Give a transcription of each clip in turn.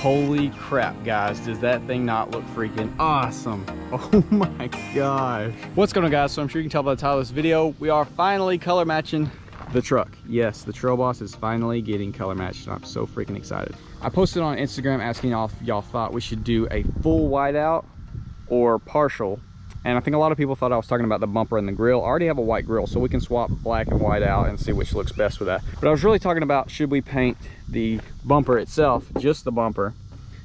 Holy crap, guys, does that thing not look freaking awesome? Oh my gosh. What's going on, guys? So I'm sure you can tell by the title of this video, we are finally color matching the truck. Yes, the Trail Boss is finally getting color matched. I'm so freaking excited. I posted on Instagram asking y'all if y'all thought we should do a full whiteout or partial. And I think a lot of people thought I was talking about the bumper and the grill. I already have a white grill, so we can swap black and white out and see which looks best with that. But I was really talking about, should we paint the bumper itself, just the bumper?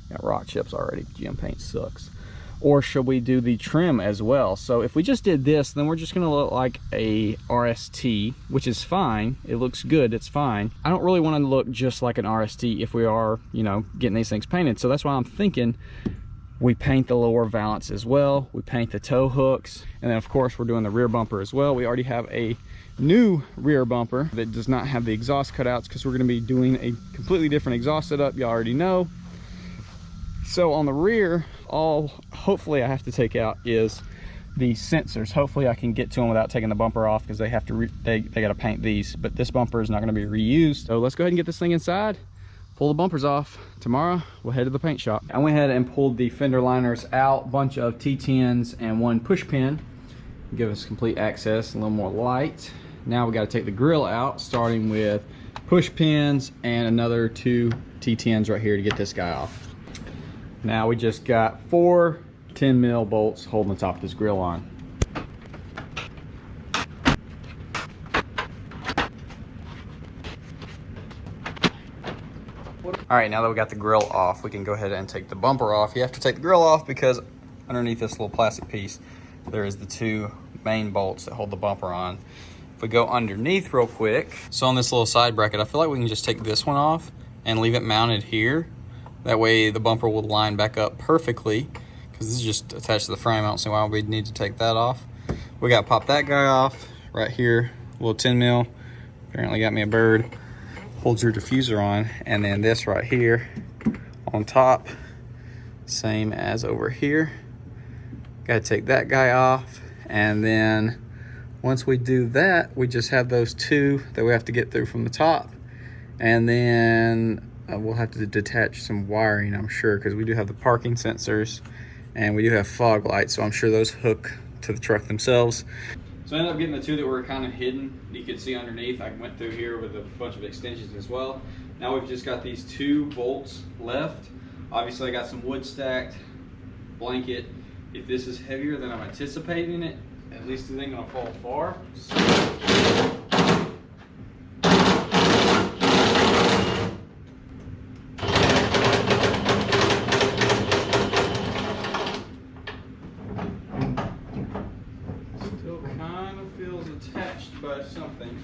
Got rock chips already, GM paint sucks. Or should we do the trim as well? So if we just did this, then we're just gonna look like a RST, which is fine. It looks good, it's fine. I don't really wanna look just like an RST if we are, you know, getting these things painted. So that's why I'm thinking we paint the lower valance as well. We paint the tow hooks. And then of course we're doing the rear bumper as well. We already have a new rear bumper that does not have the exhaust cutouts because we're gonna be doing a completely different exhaust setup. You already know. So on the rear, all hopefully I have to take out is the sensors. Hopefully I can get to them without taking the bumper off because they have to, they got to paint these, but this bumper is not gonna be reused. So let's go ahead and get this thing inside. Pull the bumpers off. Tomorrow we'll head to the paint shop. I went ahead and pulled the fender liners out, bunch of T10s and one push pin, give us complete access, a little more light. Now we got to take the grill out, starting with push pins and another 2 T10s right here to get this guy off. Now we just got 4 10mm bolts holding the top of this grill on. All right, now that we got the grill off, we can go ahead and take the bumper off. You have to take the grill off because underneath this little plastic piece, there is the 2 main bolts that hold the bumper on. If we go underneath real quick, so on this little side bracket, I feel like we can just take this one off and leave it mounted here. That way the bumper will line back up perfectly because this is just attached to the frame. I don't see why we'd need to take that off. We got to pop that guy off right here, little 10mm. Apparently got me a bird. Holds your diffuser on, and then this right here on top, same as over here. Got to take that guy off, and then once we do that, we just have those 2 that we have to get through from the top, and then we'll have to detach some wiring, I'm sure, because we do have the parking sensors and we do have fog lights, so I'm sure those hook to the truck themselves. So I ended up getting the 2 that were kind of hidden. You could see underneath. I went through here with a bunch of extensions as well. Now we've just got these 2 bolts left. Obviously I got some wood stacked, blanket. If this is heavier than I'm anticipating it, at least it ain't gonna fall far. Something.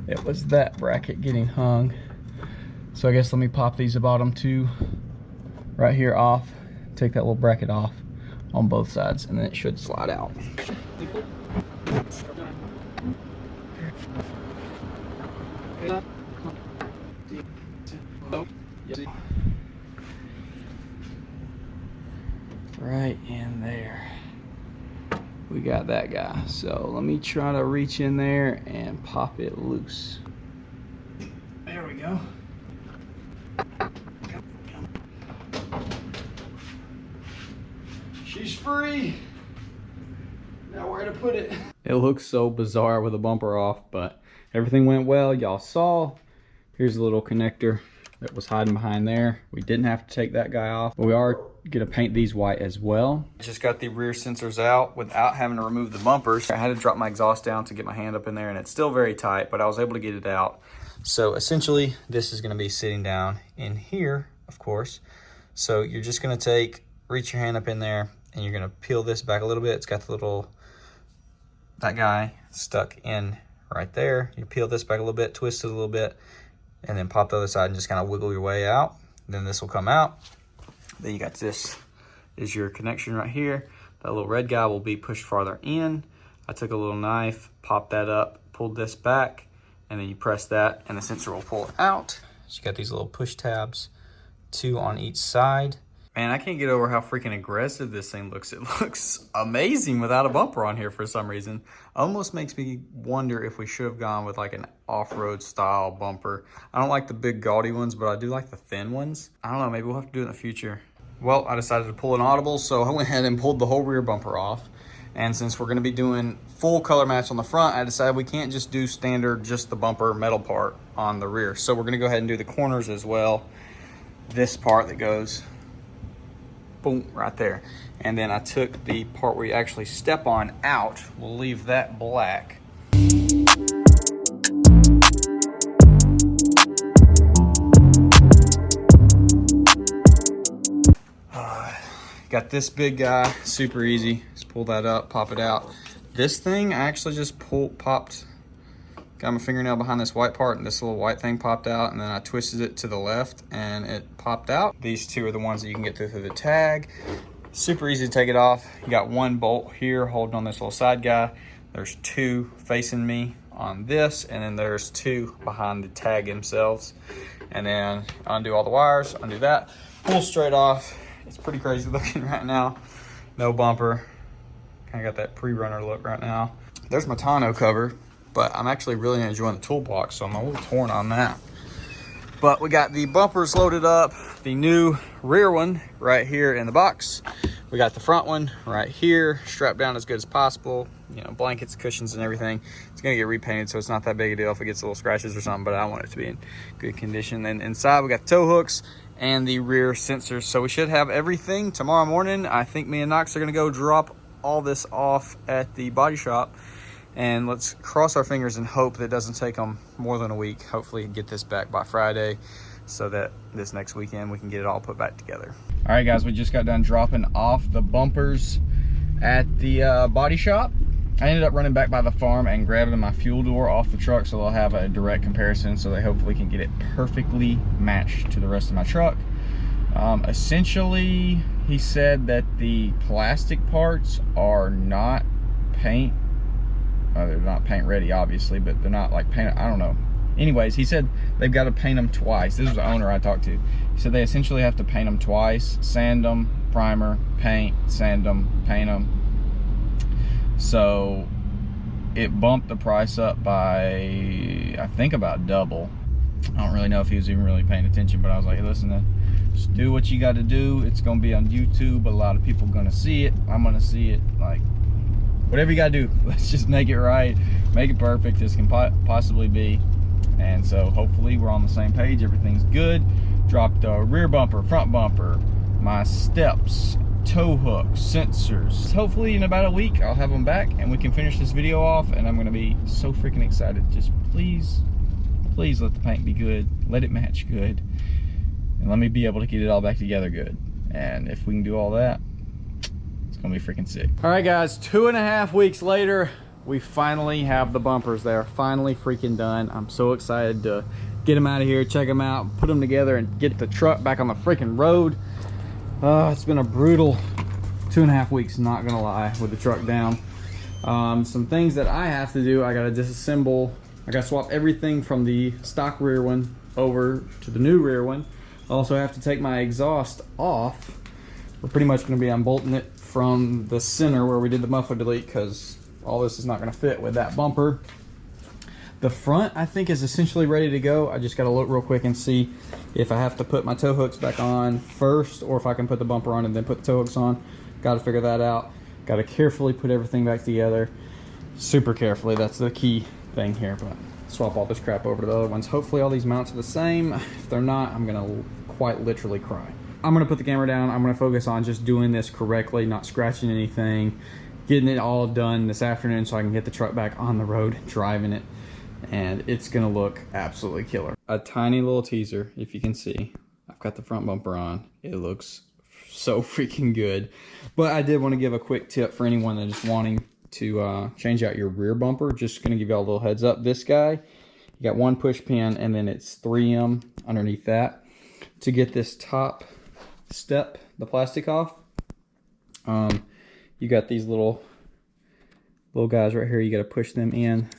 It was that bracket getting hung. So I guess let me pop these bottom 2 right here off, take that little bracket off on both sides, and then it should slide out. Right in there. We got that guy. So let me try to reach in there and pop it loose. There we go. She's free. Now where to put it? It looks so bizarre with the bumper off, but everything went well. Y'all saw. Here's a little connector that was hiding behind there. We didn't have to take that guy off, but we are gonna paint these white as well. Just got the rear sensors out without having to remove the bumpers. I had to drop my exhaust down to get my hand up in there, and it's still very tight, but I was able to get it out. So essentially this is gonna be sitting down in here, of course. So you're just gonna reach your hand up in there, and you're gonna peel this back a little bit. It's got the little, that guy stuck in right there. You peel this back a little bit, twist it a little bit, and then pop the other side and just kind of wiggle your way out. Then this will come out. Then you got this is your connection right here. That little red guy will be pushed farther in. I took a little knife, popped that up, pulled this back, and then you press that and the sensor will pull it out. So you got these little push tabs, 2 on each side. Man, I can't get over how freaking aggressive this thing looks. It looks amazing without a bumper on here for some reason. Almost makes me wonder if we should have gone with like an off-road style bumper. I don't like the big gaudy ones, but I do like the thin ones. I don't know, maybe we'll have to do it in the future. Well, I decided to pull an audible, so I went ahead and pulled the whole rear bumper off. And since we're gonna be doing full color match on the front, I decided we can't just do standard, just the bumper metal part on the rear. So we're gonna go ahead and do the corners as well. This part that goes boom, right there. And then I took the part where you actually step on out. We'll leave that black. Got this big guy, super easy. Just pull that up, pop it out. This thing, I actually just popped, got my fingernail behind this white part and this little white thing popped out, and then I twisted it to the left and it popped out. These two are the ones that you can get through the tag. Super easy to take it off. You got one bolt here holding on this little side guy. There's two facing me on this, and then there's two behind the tag themselves. And then undo all the wires, undo that, pull straight off. It's pretty crazy looking right now. No bumper. Kind of got that pre-runner look right now. There's my tonneau cover, but I'm actually really enjoying the toolbox, so I'm a little torn on that. But we got the bumpers loaded up, the new rear one right here in the box. We got the front one right here, strapped down as good as possible. You know, blankets, cushions, and everything. It's gonna get repainted, so it's not that big a deal if it gets little scratches or something, but I want it to be in good condition. Then inside we got the tow hooks and the rear sensors. So we should have everything tomorrow morning. I think me and Knox are gonna go drop all this off at the body shop, and let's cross our fingers and hope that it doesn't take them more than a week. Hopefully get this back by Friday so that this next weekend we can get it all put back together. All right guys, we just got done dropping off the bumpers at the body shop. I ended up running back by the farm and grabbing my fuel door off the truck, so they'll have a direct comparison, so they hopefully can get it perfectly matched to the rest of my truck. Essentially, he said that the plastic parts are not paint. They're not paint ready, obviously, but they're not like paint. I don't know. Anyways, he said they've got to paint them twice. This was the owner I talked to. He said they essentially have to paint them twice, sand them, primer, paint, sand them, paint them. So it bumped the price up by, I think, about double. I don't really know if he was even really paying attention, but I was like, hey, listen, just do what you got to do. It's going to be on YouTube. A lot of people are going to see it. I'm going to see it. Like, whatever you got to do, let's just make it right, make it perfect as can possibly be. And so hopefully we're on the same page. Everything's good. Dropped the rear bumper, front bumper, my steps, tow hooks, sensors. Hopefully in about a week I'll have them back and we can finish this video off, and I'm gonna be so freaking excited. Just please let the paint be good, let it match good, and let me be able to get it all back together good. And if we can do all that, it's gonna be freaking sick. All right guys, 2.5 weeks later, we finally have the bumpers. They're finally freaking done. I'm so excited to get them out of here, check them out, put them together, and get the truck back on the freaking road. It's been a brutal 2.5 weeks, not gonna lie, with the truck down. Some things that I have to do: I gotta disassemble, I gotta swap everything from the stock rear one over to the new rear one. I also have to take my exhaust off. We're pretty much gonna be unbolting it from the center where we did the muffler delete, because all this is not gonna fit with that bumper. The front, I think, is essentially ready to go. I just gotta look real quick and see if I have to put my tow hooks back on first, or if I can put the bumper on and then put the tow hooks on. Gotta figure that out. Gotta carefully put everything back together. Super carefully, that's the key thing here. But swap all this crap over to the other ones. Hopefully all these mounts are the same. If they're not, I'm gonna quite literally cry. I'm gonna put the camera down. I'm gonna focus on just doing this correctly, not scratching anything, getting it all done this afternoon so I can get the truck back on the road, driving it. And it's gonna look absolutely killer. A tiny little teaser, if you can see. I've got the front bumper on. It looks so freaking good. But I did want to give a quick tip for anyone that is wanting to change out your rear bumper. Just gonna give y'all a little heads up. This guy, you got one push pin and then it's 3M underneath that. To get this top step, the plastic off, you got these little guys right here. You got to push them in.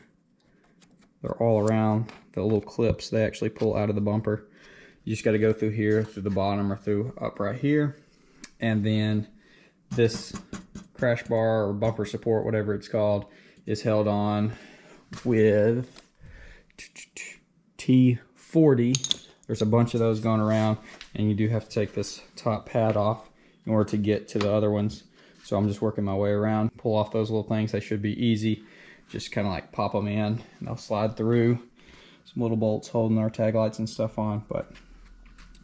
They're all around the little clips. They actually pull out of the bumper. You just got to go through here, through the bottom, or through up right here. And then this crash bar or bumper support, whatever it's called, is held on with T40. There's a bunch of those going around, and you do have to take this top pad off in order to get to the other ones. So I'm just working my way around, pull off those little things. They should be easy. Just kind of like pop them in and they'll slide through. Some little bolts holding our tag lights and stuff on. But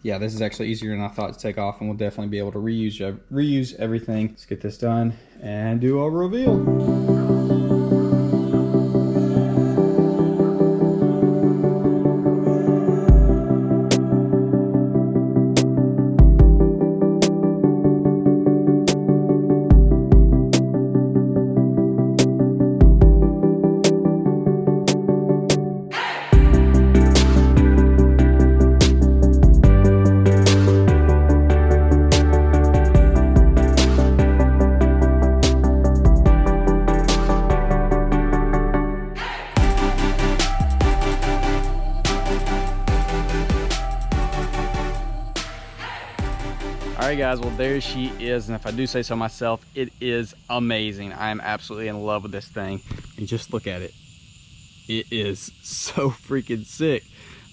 yeah, this is actually easier than I thought to take off, and we'll definitely be able to reuse everything. Let's get this done and do a reveal. Alright guys, well there she is, and if I do say so myself, it is amazing. I am absolutely in love with this thing. And just look at it. It is so freaking sick.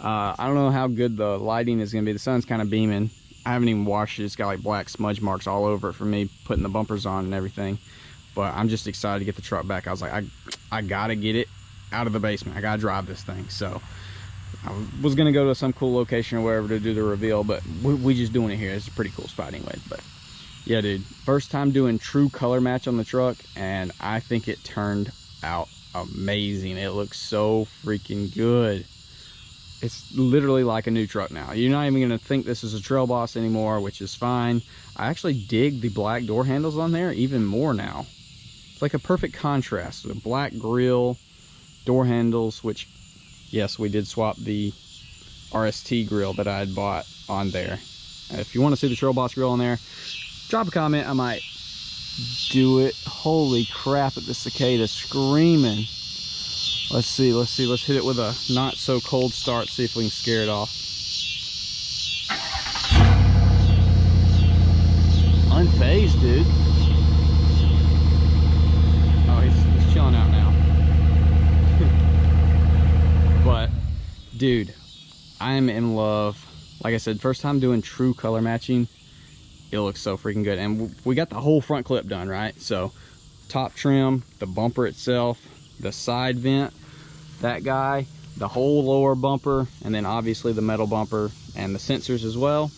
I don't know how good the lighting is going to be. The sun's kind of beaming. I haven't even washed it. It's got like black smudge marks all over it from me putting the bumpers on and everything. But I'm just excited to get the truck back. I was like, I gotta get it out of the basement. I gotta drive this thing. So I was gonna go to some cool location or wherever to do the reveal, but we just doing it here. It's a pretty cool spot anyway. But yeah, dude, first time doing true color match on the truck, and I think it turned out amazing. It looks so freaking good. It's literally like a new truck now. You're not even gonna think this is a Trail Boss anymore, which is fine. I actually dig the black door handles on there even more now. It's like a perfect contrast. The black grille, door handles, which yes, we did swap the RST grill that I had bought on there. If you want to see the Trail Boss grill on there, drop a comment. I might do it. Holy crap, at the cicada screaming. Let's see. Let's hit it with a not so cold start. See if we can scare it off. Unfazed, dude. Oh, he's chilling out now. But dude, I am in love. Like I said, first time doing true color matching. It looks so freaking good. And we got the whole front clip done, right? So top trim, the bumper itself, the side vent, that guy, the whole lower bumper, and then obviously the metal bumper and the sensors as well.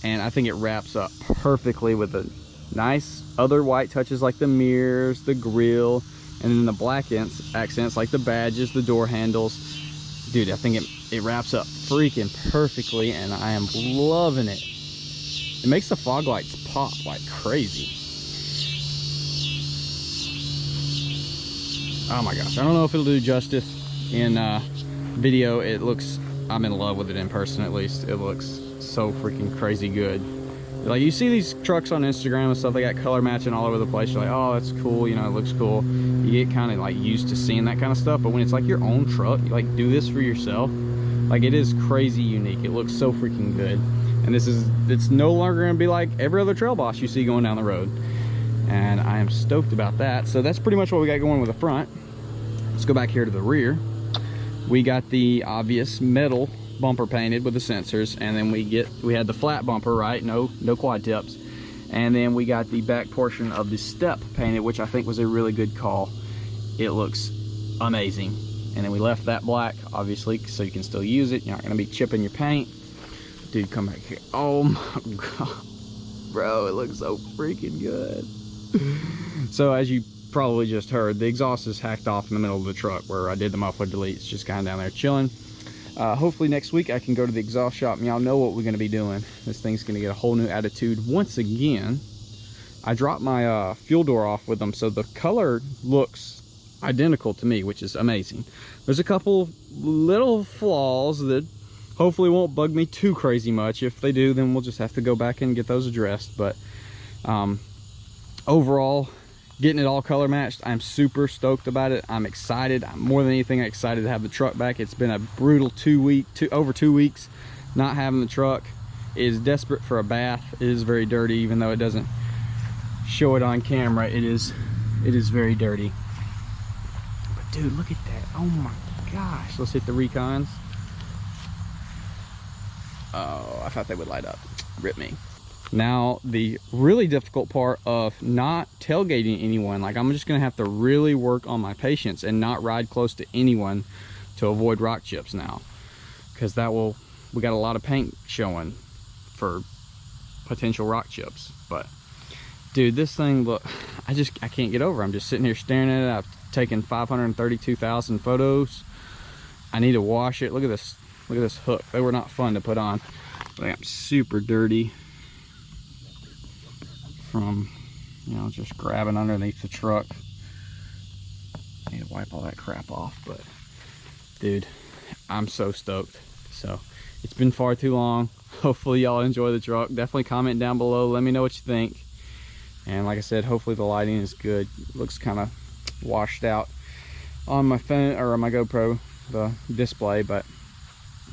And I think it wraps up perfectly with the nice other white touches like the mirrors, the grille, and then the black accents like the badges, the door handles. Dude, I think it wraps up freaking perfectly, and I am loving it. It makes the fog lights pop like crazy. Oh my gosh, I don't know if it'll do justice in video. It looks, I'm in love with it in person at least. It looks so freaking crazy good. Like, you see these trucks on Instagram and stuff, they got color matching all over the place. You're like, oh, that's cool, you know, it looks cool. You get kind of like used to seeing that kind of stuff, but when it's like your own truck, you like do this for yourself. Like, it is crazy unique. It looks so freaking good. And it's no longer gonna be like every other Trail Boss you see going down the road. And I am stoked about that. So that's pretty much what we got going with the front. Let's go back here to the rear. We got the obvious metal bumper painted with the sensors, and then we had the flat bumper, right? No quad tips. And then we got the back portion of the step painted, which I think was a really good call. It looks amazing. And then we left that black, obviously, so you can still use it. You're not gonna be chipping your paint. Dude, come back here. Oh my god, bro, it looks so freaking good. So as you probably just heard, the exhaust is hacked off in the middle of the truck where I did the muffler delete. It's just kind of down there chilling. Hopefully next week I can go to the exhaust shop and y'all know what we're going to be doing. This thing's going to get a whole new attitude once again. I dropped my fuel door off with them, so the color looks identical to me, which is amazing. There's a couple little flaws that hopefully won't bug me too crazy much. If they do, then we'll just have to go back and get those addressed. But overall, getting it all color matched, I'm super stoked about it. I'm excited. I'm more than anything excited to have the truck back. It's been a brutal over 2 weeks not having the truck. is desperate for a bath. It is very dirty, even though it doesn't show it on camera. It is very dirty. But dude, look at that. Oh my gosh. Let's hit the recons. Oh, I thought they would light up. Rip me. Now, the really difficult part of not tailgating anyone, like I'm just gonna have to really work on my patience and not ride close to anyone to avoid rock chips now, because we got a lot of paint showing for potential rock chips. But dude, this thing, look, I can't get over. I'm just sitting here staring at it. I've taken 532,000 photos. I need to wash it. Look at this hook. They were not fun to put on. But I'm super dirty from, you know, just grabbing underneath the truck. I need to wipe all that crap off. But dude, I'm so stoked. So it's been far too long. Hopefully y'all enjoy the truck. Definitely comment down below, let me know what you think. And like I said, hopefully the lighting is good. It looks kind of washed out on my phone or on my GoPro, the display, but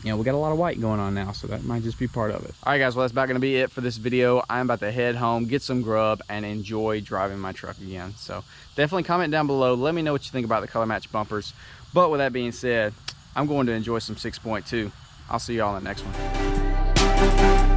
you know, we got a lot of white going on now, so that might just be part of it. All right guys, well, that's about gonna be it for this video. I'm about to head home, get some grub, and enjoy driving my truck again. So definitely comment down below, let me know what you think about the color match bumpers. But with that being said, I'm going to enjoy some 6.2. I'll see y'all in the next one.